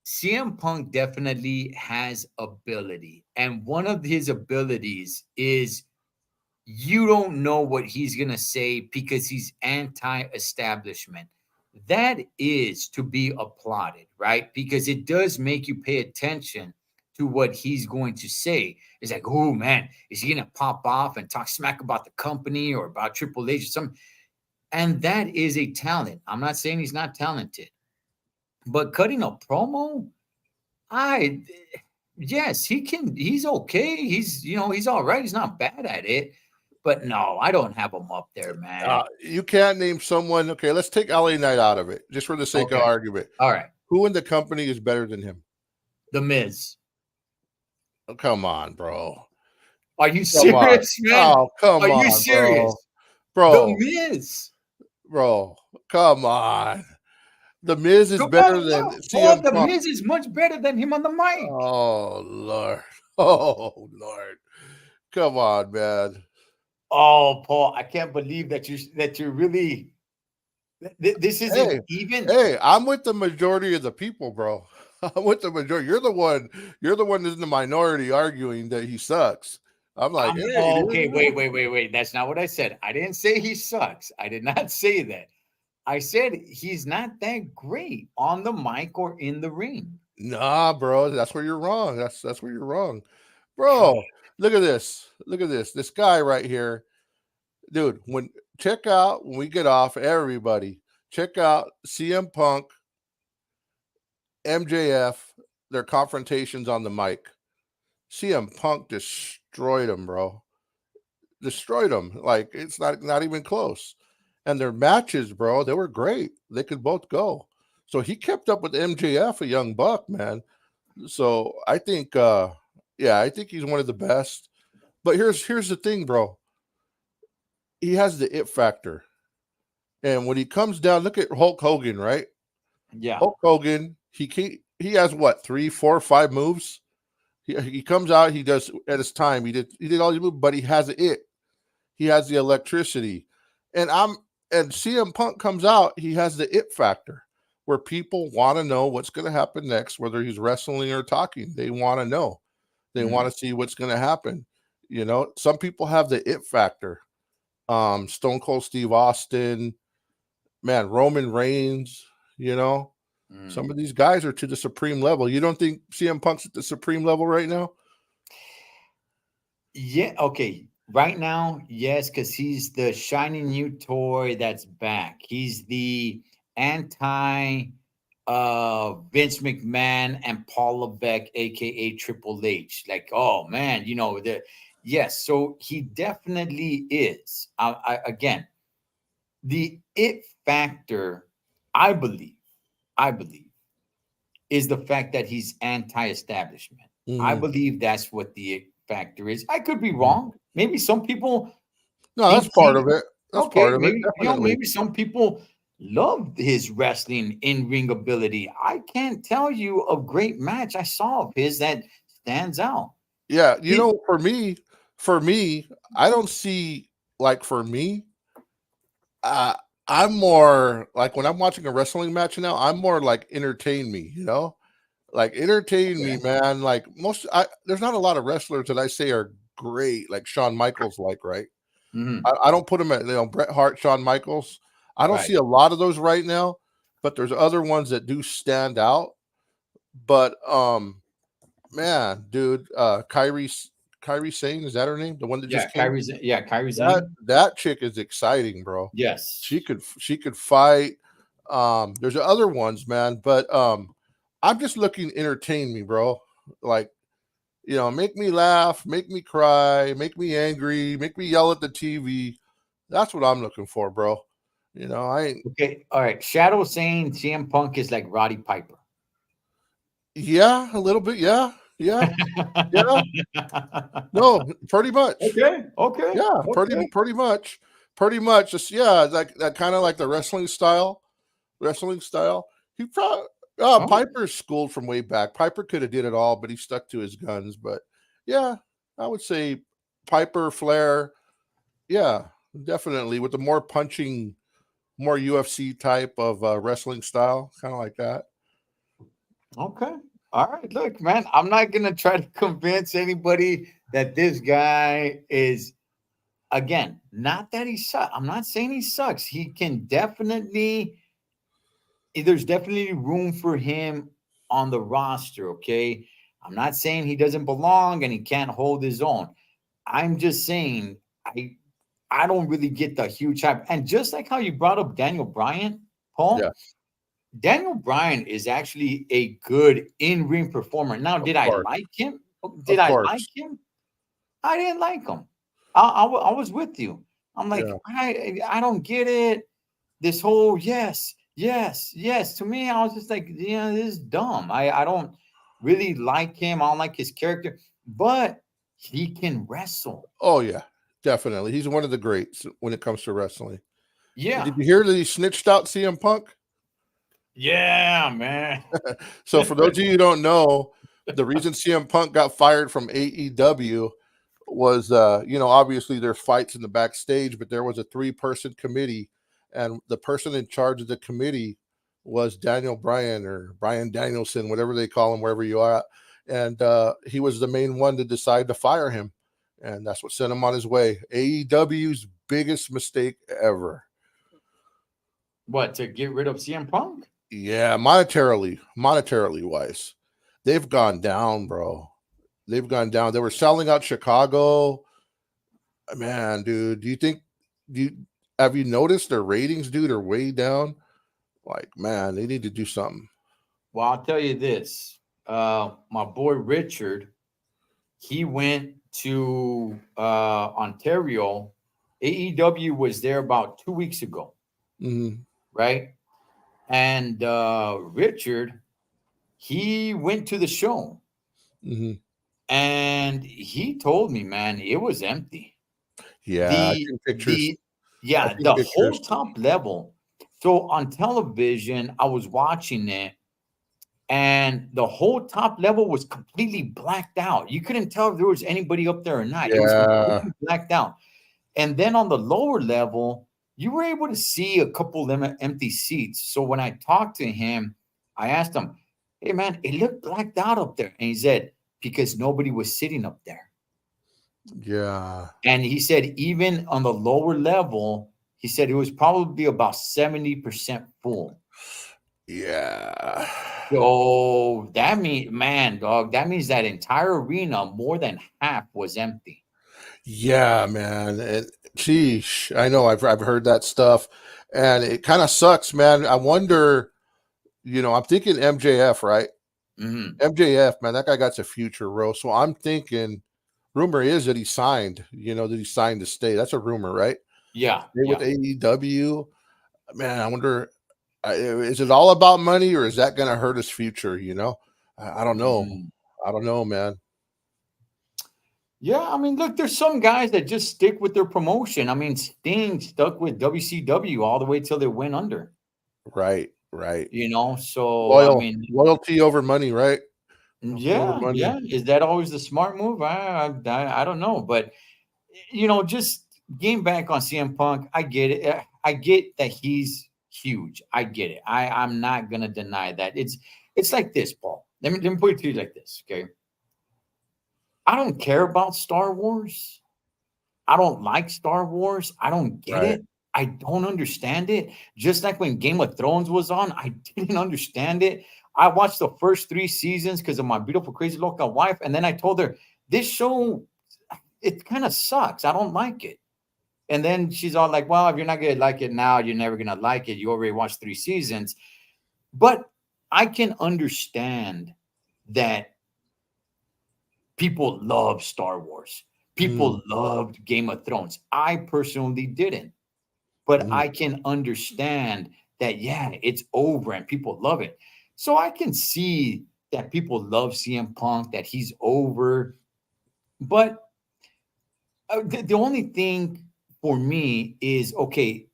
CM Punk definitely has ability, and one of his abilities is you don't know what he's going to say because he's anti-establishment. That is to be applauded, right? Because it does make you pay attention to what he's going to say. It's like, oh man, is he going to pop off and talk smack about the company or about Triple H or something? And that is a talent. I'm not saying he's not talented, but cutting a promo, I yes, he can. He's okay. He's all right. He's not bad at it. But no, I don't have him up there, man. You can't name someone. Okay, let's take LA Knight out of it, just for the sake of Okay. argument. All right. Who in the company is better than him? The Miz. Oh, come on, bro. Are you Come on. serious, man? Oh, come Are you on, serious? bro. The Miz. Bro, come on. The Miz is Come better on, than no. CM Paul, the Punk. Miz is much better than him on the mic. Oh Lord. Oh Lord. Come on, man. Oh, Paul, I can't believe that you're really this isn't Hey, even. hey, I'm with the majority of the people, bro. I'm with the majority. You're the one that's in the minority arguing that he sucks. I'm like, hey, Okay, dude. wait. That's not what I said. I didn't say he sucks. I did not say that. I said he's not that great on the mic or in the ring. Nah, bro, that's where you're wrong. That's where you're wrong. Bro, look at this. Look at this. This guy right here. Dude, when we get off, everybody, check out CM Punk, MJF, their confrontations on the mic. CM Punk destroyed him, bro. Destroyed him. Like it's not even close. And their matches, bro, they were great. They could both go. So he kept up with MJF, a young buck, man. So I think I think he's one of the best. But here's the thing, bro. He has the it factor. And when he comes down, look at Hulk Hogan, right? Yeah. Hulk Hogan, he has what, 3, 4, 5 moves. He comes out, he does at his time. He did all these moves, but he has it. He has the electricity, and CM Punk comes out. He has the it factor, where people want to know what's going to happen next, whether he's wrestling or talking. They want to know. They want to see what's going to happen. You know, some people have the it factor. Stone Cold Steve Austin, man, Roman Reigns. You know, some of these guys are to the supreme level. You don't think CM Punk's at the supreme level right now? Yeah. Okay. Right now, yes, because he's the shiny new toy that's back. He's the anti Vince McMahon and Paul Levesque, aka Triple H. Like, oh man, yes. So he definitely is. Again, the it factor, I believe, is the fact that he's anti-establishment. I believe that's what the it factor is. I could be wrong. Maybe some people. No, that's part of it. That's part of it. Maybe Definitely. maybe some people love his wrestling in-ring ability. I can't tell you a great match I saw of his that stands out. Yeah, for me, I don't see, like, for me, I'm more like, when I'm watching a wrestling match now, I'm more like, entertain me, like, entertain me, man. Like, there's not a lot of wrestlers that I say are great, like Shawn Michaels, right? I don't put him at, Bret Hart, Shawn Michaels. I don't see a lot of those right now, but there's other ones that do stand out. But man, dude, Kairi Sane, is that her name? The one that just came? Kairi Sane. That chick is exciting, bro. Yes. She could fight. There's other ones, man, but I'm just looking, entertain me, bro. Like, make me laugh, make me cry, make me angry, make me yell at the TV. That's what I'm looking for, bro. I ain't. Okay, all right. Shadow saying CM Punk is like Roddy Piper. Yeah, a little bit. Yeah. No, pretty much. Okay. Yeah, okay. pretty much. Just, yeah, like that, kind of like the wrestling style. He probably Piper's schooled from way back. Piper could have did it all, but he stuck to his guns. But yeah, I would say Piper, Flair. Yeah, definitely, with the more punching, more UFC type of wrestling style, kind of like that. Okay. All right. Look, man, I'm not going to try to convince anybody that this guy is, again, not that he sucks. I'm not saying he sucks. He can definitely, there's definitely room for him on the roster. Okay. I'm not saying he doesn't belong and he can't hold his own. I'm just saying I don't really get the huge hype. And just like how you brought up Daniel Bryan, Paul, Daniel Bryan is actually a good in-ring performer. Now, did I like him? I didn't like him. I was with you. I'm like, I don't get it. This whole yes. To me, I was just like, this is dumb. I don't really like him. I don't like his character, but he can wrestle. Oh, yeah, definitely. He's one of the greats when it comes to wrestling. Yeah. Did you hear that he snitched out CM Punk? Yeah, man. So for those of you who don't know, the reason CM Punk got fired from AEW was, obviously there's fights in the backstage, but there was a 3-person committee, and the person in charge of the committee was Daniel Bryan, or Bryan Danielson, whatever they call him, wherever you are. And he was the main one to decide to fire him. And that's what sent him on his way. AEW's biggest mistake ever. What, to get rid of CM Punk? Yeah, monetarily wise, they've gone down, bro. They've gone down. They were selling out Chicago. Man, dude, have you noticed their ratings, dude, are way down? Like, man, they need to do something. Well, I'll tell you this. My boy Richard, he went to Ontario. AEW was there about 2 weeks ago. Right? And Richard, he went to the show. And he told me, man, it was empty. Yeah, I can picture. I Yeah, think the it's whole top level. So on television, I was watching it, and the whole top level was completely blacked out. You couldn't tell if there was anybody up there or not. It was yeah, completely blacked out. And then on the lower level, you were able to see a couple of them empty seats. So when I talked to him, I asked him, "Hey man, it looked blacked out up there." And he said, "Because nobody was sitting up there." yeah, And he said, even on the lower level, he said it was probably about 70% full. yeah. So that means, man, dog, that means that entire arena, more than half was empty. Yeah, man. Sheesh, I know I've heard that stuff, and it kind of sucks, man. I wonder, I'm thinking MJF, right? Mhm. MJF, man, that guy got a future, bro. So I'm thinking, rumor is that he signed, that he signed to stay. That's a rumor, right? Yeah, Stay with yeah. AEW. Man, I wonder, is it all about money or is that going to hurt his future? I don't know. Mhm. I don't know, man. Yeah, I mean, look, there's some guys that just stick with their promotion. I mean, Sting stuck with WCW all the way till they went under, Right, right. So I mean, Loyalty over money, right? Loyalty over yeah, money. yeah. Is that always the smart move? I don't know, but just getting back on CM Punk, I get it. I get that he's huge. I get it. I'm not gonna deny that. It's like this, Paul. Let me put it to you like this, okay? I don't care about Star Wars. I don't like Star Wars. I don't get Right. it. I don't understand it. Just like when Game of Thrones was on, I didn't understand it. I watched the first 3 seasons because of my beautiful, crazy local wife, and then I told her this show it kind of sucks. I don't like it. And then she's all like, "Well, if you're not gonna like it now, you're never gonna like it. You already watched 3 seasons." But I can understand that people love Star Wars. Mm, People loved Game of Thrones. I personally didn't, but mm, I can understand that, yeah, it's over and people love it. So I can see that people love CM Punk, that he's over. But the only thing for me is, okay,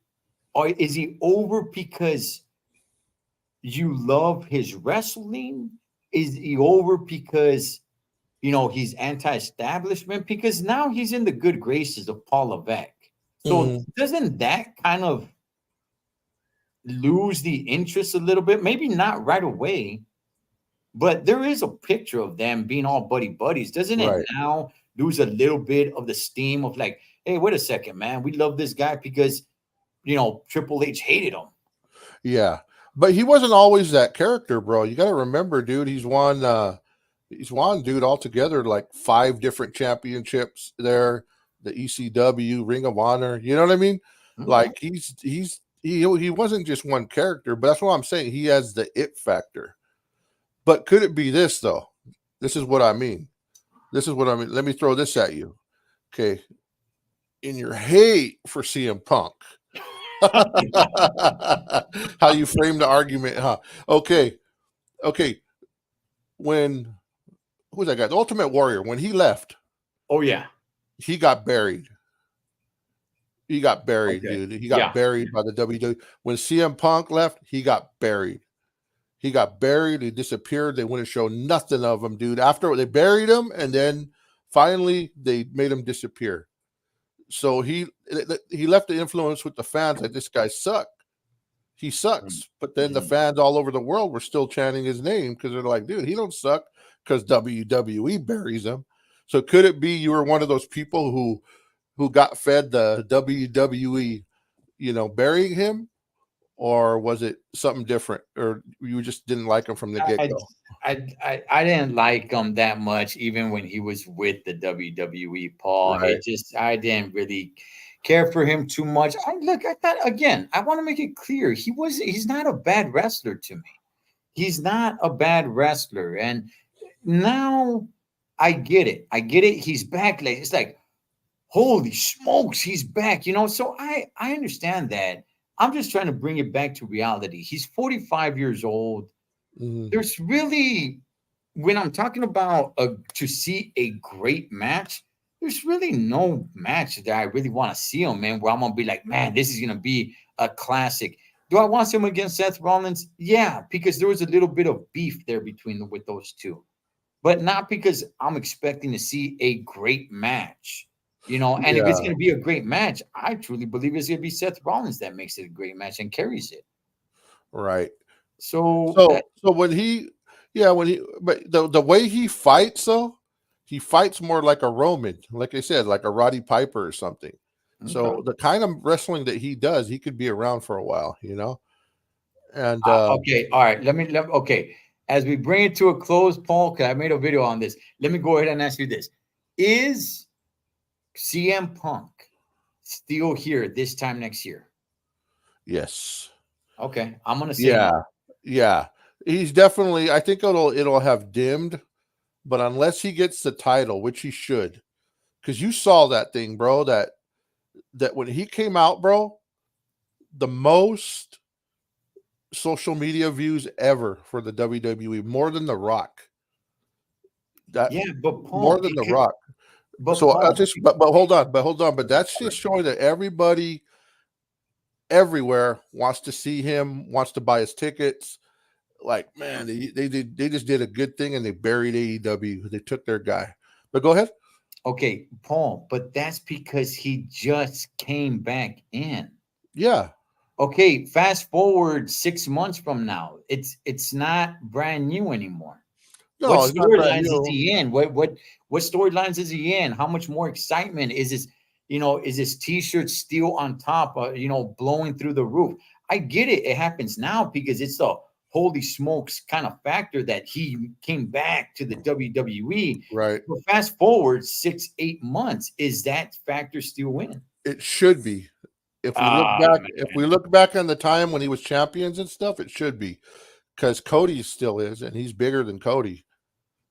is he over because you love his wrestling? Is he over because he's anti-establishment? Because now he's in the good graces of Paul Levesque. So mm. doesn't that kind of lose the interest a little bit? Maybe not right away, but there is a picture of them being all buddy buddies. Doesn't it Right. now lose a little bit of the steam of like, hey, wait a second, man, we love this guy because Triple H hated him. Yeah. But he wasn't always that character, bro. You got to remember, dude, he's won, dude, altogether like 5 different championships there, the ECW, Ring of Honor. You know what I mean? Okay. Like he wasn't just one character, but that's what I'm saying. He has the it factor. But could it be this though? This is what I mean. This is what I mean. Let me throw this at you. Okay. In your hate for CM Punk, how you frame the argument, huh? Okay. Okay. When who's that guy? The Ultimate Warrior, when he left, Oh yeah. he got buried. He got buried, Okay. dude. He got Yeah. buried by the WWE. When CM Punk left, he got buried. He got buried. He disappeared. They wouldn't show nothing of him, dude. After they buried him, and then finally they made him disappear. So he left the influence with the fans like this guy sucked. He sucks. But then the Mhm. fans all over the world were still chanting his name because they're like, dude, he don't suck because WWE buries him. So could it be you were one of those people who got fed the WWE, burying him, or was it something different, or you just didn't like him from the get I, go? I didn't like him that much, even when he was with the WWE, Paul. Right. I didn't really care for him too much. I thought, again, I want to make it clear, he's not a bad wrestler to me. He's not a bad wrestler. And now I get it. I get it. He's back. Like, it's like, holy smokes, he's back. So I understand that. I'm just trying to bring it back to reality. He's 45 years old. Mhm. There's really, when I'm talking about to see a great match, there's really no match that I really want to see him, man, where I'm gonna be like, man, this is gonna be a classic. Do I want to see him against Seth Rollins? Yeah, because there was a little bit of beef there with those two, but not because I'm expecting to see a great match. And if it's Yeah, going to be a great match, I truly believe it's going to be Seth Rollins that makes it a great match and carries it. right. So that, So when he, yeah, when he, but the way he fights though, he fights more like a Roman, like I said, like a Roddy Piper or something. okay. So the kind of wrestling that he does, he could be around for a while, you know. And Okay, all right. Okay. As we bring it to a close, Paul, because I made a video on this. Let me go ahead and ask you this: Is CM Punk still here this time next year? yes, Okay, I'm gonna say no. yeah, yeah, he's definitely. I think it'll have dimmed, but unless he gets the title, which he should, because you saw that thing, bro. That when he came out, bro, the most social media views ever for the WWE, more than The Rock. That Yeah, but more Paul, than it The could. Rock. But So I Paul, just, but hold on, but that's just showing that everybody everywhere wants to see him, wants to buy his tickets. Like, man, they just did a good thing and they buried AEW. They took their guy. But go ahead. okay, Paul, but that's because he just came back in. Yeah. Okay, fast forward 6 months from now, it's not brand new anymore. What No, it's not brand storylines is new. he in? What storylines is he in? How much more excitement is this? Is this T-shirt still on top? Blowing through the roof. I get it. It happens now because it's the holy smokes kind of factor that he came back to the WWE. Right. But fast forward 6, 8 months, is that factor still in? It should be. Ah, If we man. look back on the time when he was champions and stuff, it should be. Because Cody still is, and he's bigger than Cody,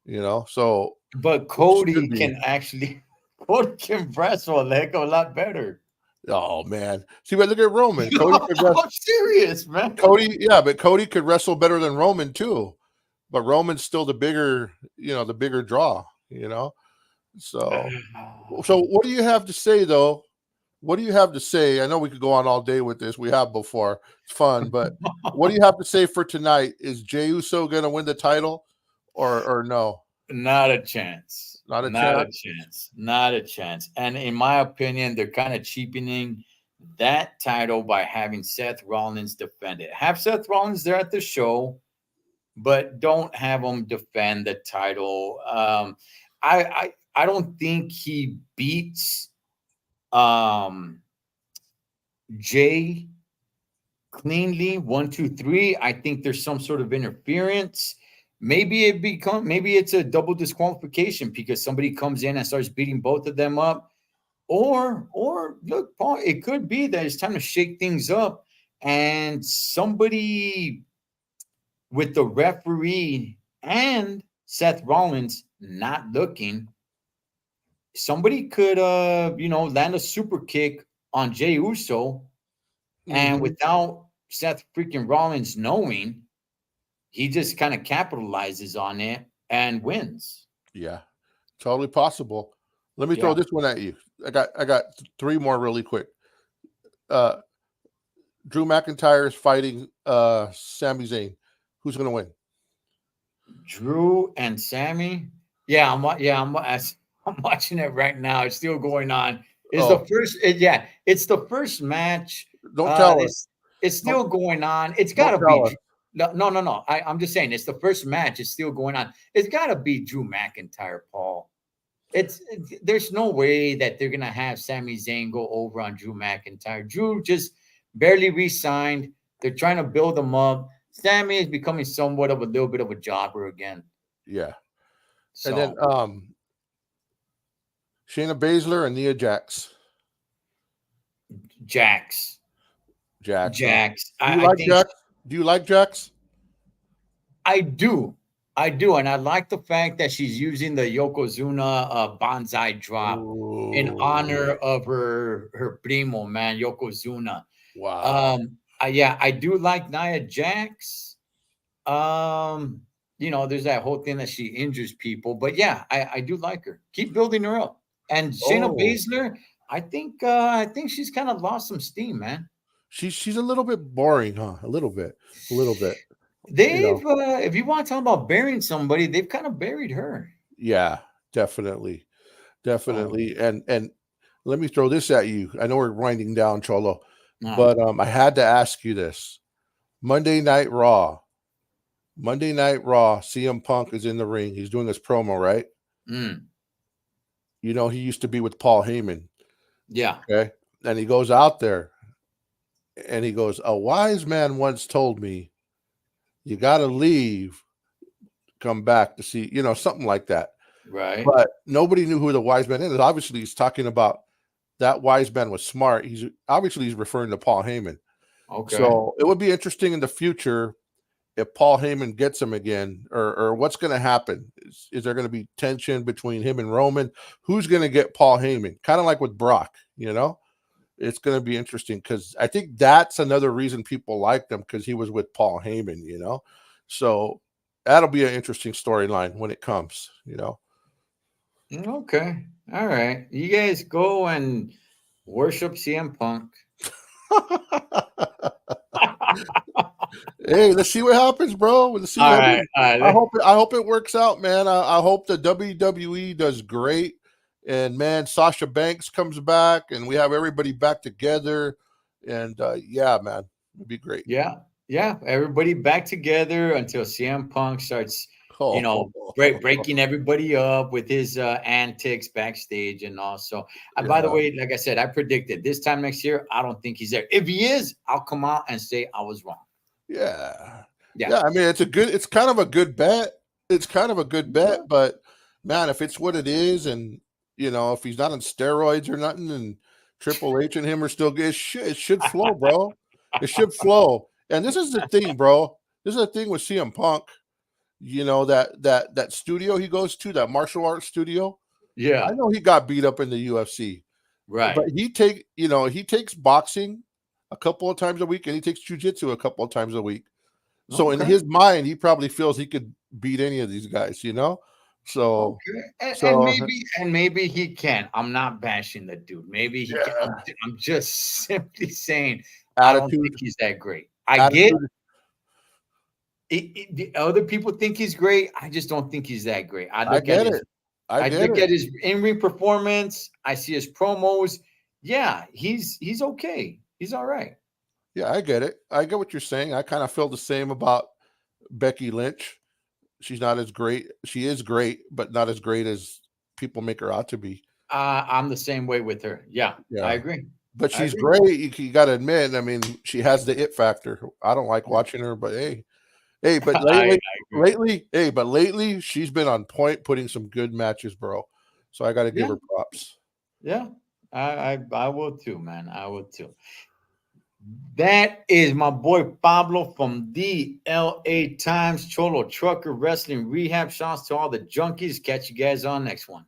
you know. So But it should Cody be. can actually Cody can wrestle a heck of a lot better. Oh man. See, but look at Roman. Cody could I'm serious, man. Yeah, but Cody could wrestle better than Roman too. But Roman's still the bigger, the bigger draw, you know. So what do you have to say though? What do you have to say? I know we could go on all day with this. We have before. It's fun, but what do you have to say for tonight? Is Jey Uso going to win the title or no? Not a chance. Not a Not a chance. chance. Not a chance. And in my opinion, they're kind of cheapening that title by having Seth Rollins defend it. Have Seth Rollins there at the show, but don't have him defend the title. I don't think he beats Jay cleanly 1 2 3. I think there's some sort of interference. Maybe it's a double disqualification because somebody comes in and starts beating both of them up. Or look, Paul, it could be that it's time to shake things up and somebody with the referee and Seth Rollins not looking, somebody could land a super kick on Jey Uso, and Hmm. without Seth freaking Rollins knowing, he just kind of capitalizes on it and wins. Yeah, totally possible. Let me throw Yeah. this one at you. I got three more really quick. Uh, Drew McIntyre is fighting Sami Zayn. Who's going to win? Drew and Sammy. Yeah, I'm watching it right now. It's still going on. It's the Oh, first. It's the first match. don't tell us. It's Don't, still going on. It's got don't to tell be. us. No. I'm just saying it's the first match. It's still going on. It's got to be Drew McIntyre, Paul. There's no way that they're gonna have Sami Zayn go over on Drew McIntyre. Drew just barely re-signed. They're trying to build him up. Sammy is becoming somewhat of a little bit of a jobber again. Yeah. And then So Shayna Baszler and Nia Jax. Jax, Jax, huh? Jax. Do you I like think Jax? Do you like Jax? I do. I do, and I like the fact that she's using the Yokozuna bonsai drop in honor Oh, of her primo, man, Yokozuna. wow. Yeah, I do like Nia Jax. There's that whole thing that she injures people, but yeah, I do like her. Keep building her up. And Shayna Oh, Baszler, I think she's kind of lost some steam, man. she's a little bit boring, huh? A little bit, a little bit. You know, They've if you want to talk about burying somebody, they've kind of buried her. yeah, definitely, So definitely. And let me throw this at you. I know we're winding down, Cholo, no. but I had to ask you this. Monday Night Raw. Monday Night Raw, CM Punk is in the ring. He's doing his promo, right? Mm, You know, he used to be with Paul Heyman. yeah. Okay. And he goes out there and he goes, a wise man once told me, you got to leave, come back to see, you know, something like that. Right. But nobody knew who the wise man is. Obviously, he's talking about that wise man was smart. He's referring to Paul Heyman. Okay. So it would be interesting in the future if Paul Heyman gets him again, or what's going to happen? Is there going to be tension between him and Roman? Who's going to get Paul Heyman? Kind of like with Brock, you know? It's going to be interesting because I think that's another reason people liked him because he was with Paul Heyman, you know? So that'll be an interesting storyline when it comes, you know? Okay. All right. You guys go and worship CM Punk. Hey, let's see what happens, bro. Let's see. All right. All right. I hope it works out, man. I hope the WWE does great, and man, Sasha Banks comes back, and we have everybody back together, and yeah, man, it'd be great. Yeah. Yeah. Everybody back together until CM Punk starts, Oh, breaking everybody up with his antics backstage and all. So, by the yeah, way, like I said, I predicted this time next year, I don't think he's there. If he is, I'll come out and say I was wrong. yeah, Yeah. yeah. I mean, it's kind of a good bet. It's kind of a good bet, but man, if it's what it is, and you know, if he's not on steroids or nothing, and Triple H and him are still good, it should flow, bro. It should flow. And this is the thing, bro. This is the thing with CM Punk. You know, that studio he goes to, that martial arts studio. I Yeah. know he got beat up in the UFC, Right. but he takes boxing a couple of times a week, and he takes jujitsu a couple of times a week. So in Okay. his mind, he probably feels he could beat any of these guys, you know. So Okay. so And maybe he can. I'm not bashing the dude. Maybe he can. yeah, I'm just simply saying I don't attitude, think he's that great. I get attitude. the other people think he's great. I just don't think he's that great. I get it. I I get look it. at his in-ring performance. I see his promos. Yeah, he's okay. He's all right. Yeah, I get it. I get what you're saying. I kind of feel the same about Becky Lynch. She's not as great. She is great, but not as great as people make her out to be. I'm the same way with her. Yeah, I Yeah, agree. but I she's agree. great. You got to admit. I mean, she has the it factor. I don't like watching her, but hey. But I agree. lately, she's been on point, putting some good matches, bro. So I got to give Yeah, her props. yeah. I will too, man. I will too. That is my boy Pablo from the LA Times, Cholo Trucker Wrestling Rehab. Shouts to all the junkies. Catch you guys on next one.